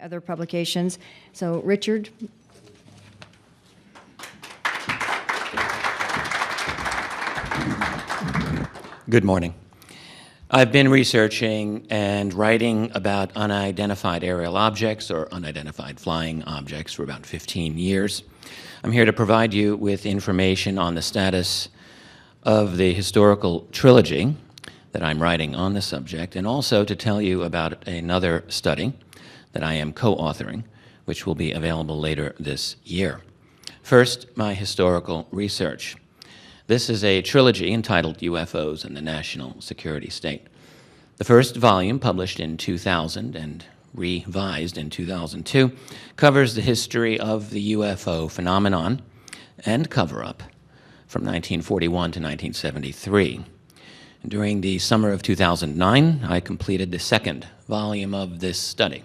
Other publications. So, Richard. Good morning. I've been researching and writing about unidentified aerial objects or unidentified flying objects for about 15 years. I'm here to provide you with information on the status of the historical trilogy that I'm writing on the subject, and also to tell you about another study that I am co-authoring, which will be available later this year. First, my historical research. This is a trilogy entitled UFOs and the National Security State. The first volume, published in 2000 and revised in 2002, covers the history of the UFO phenomenon and cover-up from 1941 to 1973. During the summer of 2009, I completed the second volume of this study,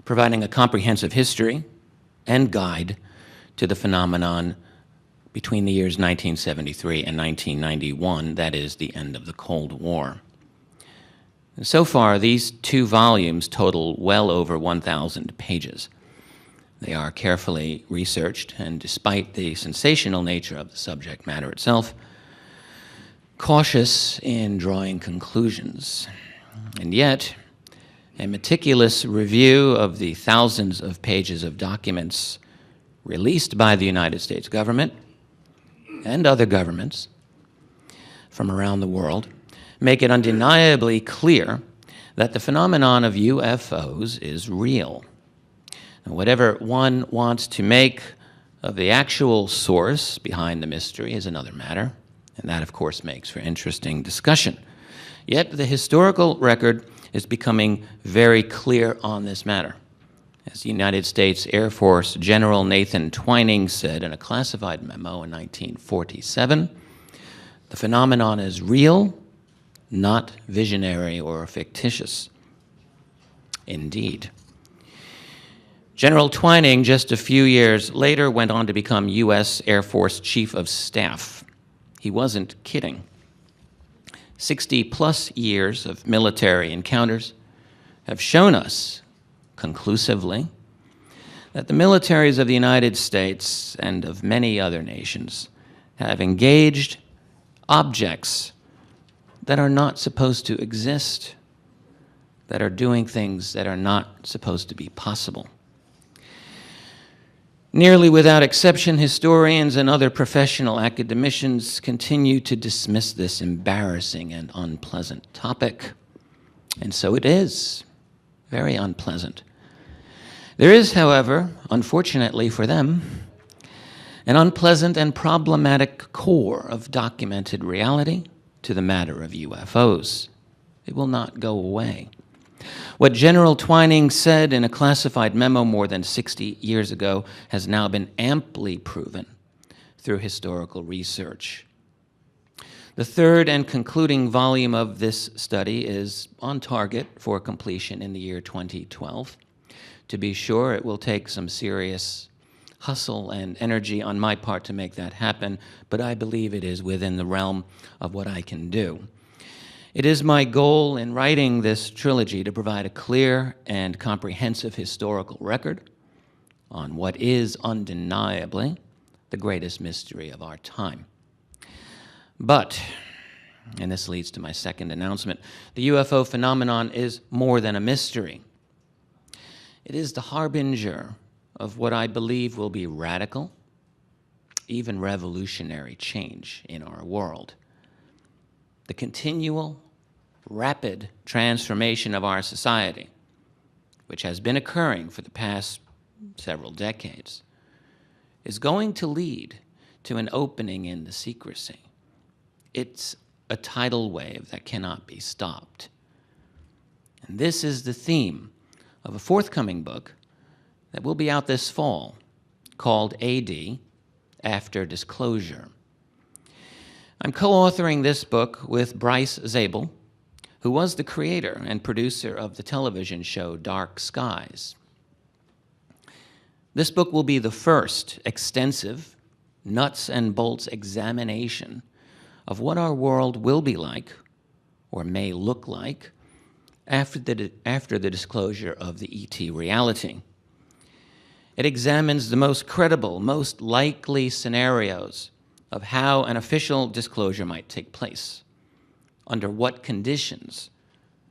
providing a comprehensive history and guide to the phenomenon between the years 1973 and 1991, that is, the end of the Cold War. And so far, these two volumes total well over 1,000 pages. They are carefully researched, and despite the sensational nature of the subject matter itself, cautious in drawing conclusions. And yet, a meticulous review of the thousands of pages of documents released by the United States government and other governments from around the world make it undeniably clear that the phenomenon of UFOs is real. Now, whatever one wants to make of the actual source behind the mystery is another matter, and that, of course, makes for interesting discussion. Yet the historical record is becoming very clear on this matter. As the United States Air Force General Nathan Twining said in a classified memo in 1947, the phenomenon is real, not visionary or fictitious. Indeed. General Twining, just a few years later, went on to become U.S. Air Force Chief of Staff. He wasn't kidding. 60-plus years of military encounters have shown us conclusively that the militaries of the United States and of many other nations have engaged objects that are not supposed to exist, that are doing things that are not supposed to be possible. Nearly without exception, historians and other professional academicians continue to dismiss this embarrassing and unpleasant topic. And so it is, very unpleasant. There is, however, unfortunately for them, an unpleasant and problematic core of documented reality to the matter of UFOs. It will not go away. What General Twining said in a classified memo more than 60 years ago has now been amply proven through historical research. The third and concluding volume of this study is on target for completion in the year 2012. To be sure, it will take some serious hustle and energy on my part to make that happen, but I believe it is within the realm of what I can do. It is my goal in writing this trilogy to provide a clear and comprehensive historical record on what is undeniably the greatest mystery of our time. But, and this leads to my second announcement, the UFO phenomenon is more than a mystery. It is the harbinger of what I believe will be radical, even revolutionary change in our world. The continual, rapid transformation of our society, which has been occurring for the past several decades, is going to lead to an opening in the secrecy. It's a tidal wave that cannot be stopped. And this is the theme of a forthcoming book that will be out this fall called AD, After Disclosure. I'm co-authoring this book with Bryce Zabel, who was the creator and producer of the television show Dark Skies. This book will be the first extensive, nuts and bolts examination of what our world will be like, or may look like, after the disclosure of the ET reality. It examines the most credible, most likely scenarios of how an official disclosure might take place, under what conditions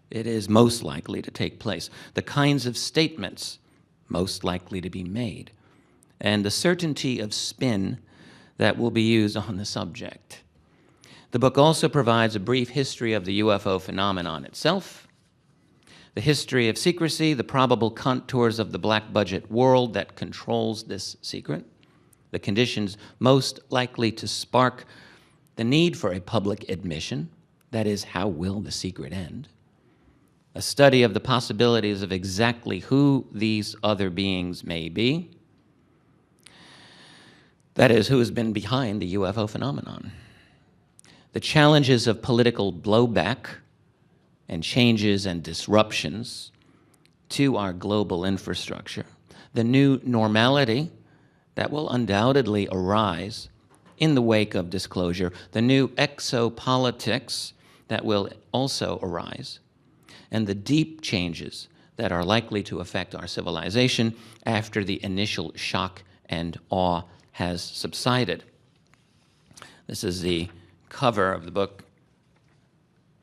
it is most likely to take place, the kinds of statements most likely to be made, and the certainty of spin that will be used on the subject. The book also provides a brief history of the UFO phenomenon itself, the history of secrecy, the probable contours of the black budget world that controls this secret, the conditions most likely to spark the need for a public admission, that is, how will the secret end, a study of the possibilities of exactly who these other beings may be, that is, who has been behind the UFO phenomenon, the challenges of political blowback and changes and disruptions to our global infrastructure, the new normality that will undoubtedly arise in the wake of disclosure, the new exopolitics that will also arise, and the deep changes that are likely to affect our civilization after the initial shock and awe has subsided. This is the cover of the book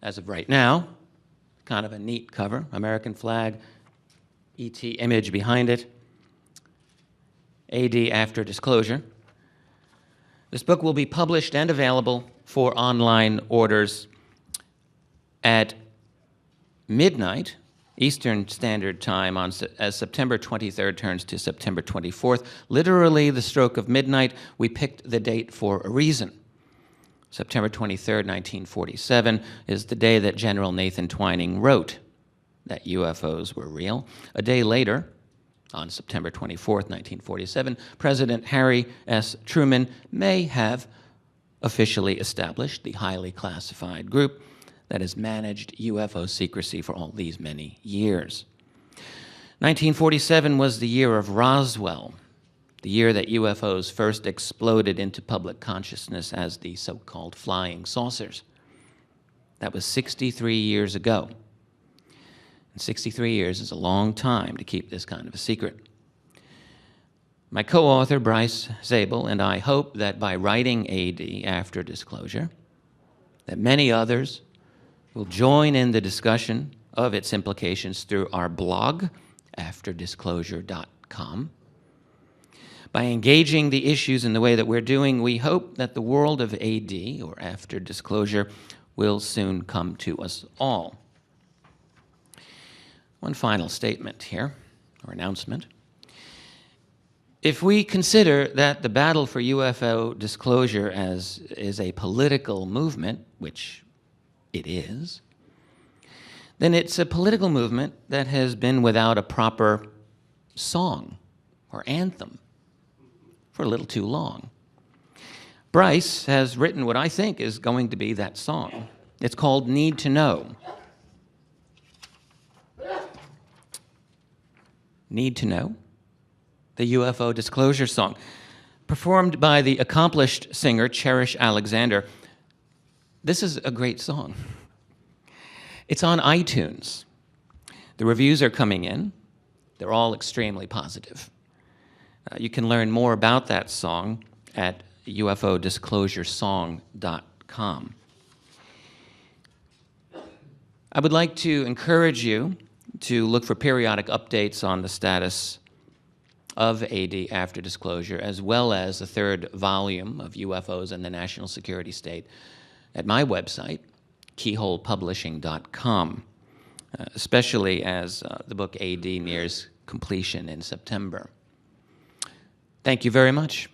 as of right now. Kind of a neat cover, American flag, ET image behind it, AD after disclosure. This book will be published and available for online orders at midnight Eastern Standard Time as September 23rd turns to September 24th. Literally the stroke of midnight. We picked the date for a reason. September 23rd, 1947 is the day that General Nathan Twining wrote that UFOs were real. A day later, on September 24th, 1947, President Harry S. Truman may have officially established the highly classified group that has managed UFO secrecy for all these many years. 1947 was the year of Roswell, the year that UFOs first exploded into public consciousness as the so-called flying saucers. That was 63 years ago. And 63 years is a long time to keep this kind of a secret. My co-author, Bryce Zabel, and I hope that by writing AD after disclosure, that many others will join in the discussion of its implications through our blog, afterdisclosure.com. By engaging the issues in the way that we're doing, we hope that the world of AD, or after disclosure, will soon come to us all. One final statement here, or announcement. If we consider that the battle for UFO disclosure is a political movement, which it is, then it's a political movement that has been without a proper song or anthem for a little too long. Bryce has written what I think is going to be that song. It's called Need to Know. Need to Know, the UFO disclosure song, performed by the accomplished singer Cherish Alexander. This is a great song. It's on iTunes. The reviews are coming in. They're all extremely positive. You can learn more about that song at ufodisclosuresong.com. I would like to encourage you to look for periodic updates on the status of AD after disclosure, as well as the third volume of UFOs and the National Security State at my website, keyholepublishing.com, especially as the book AD nears completion in September. Thank you very much.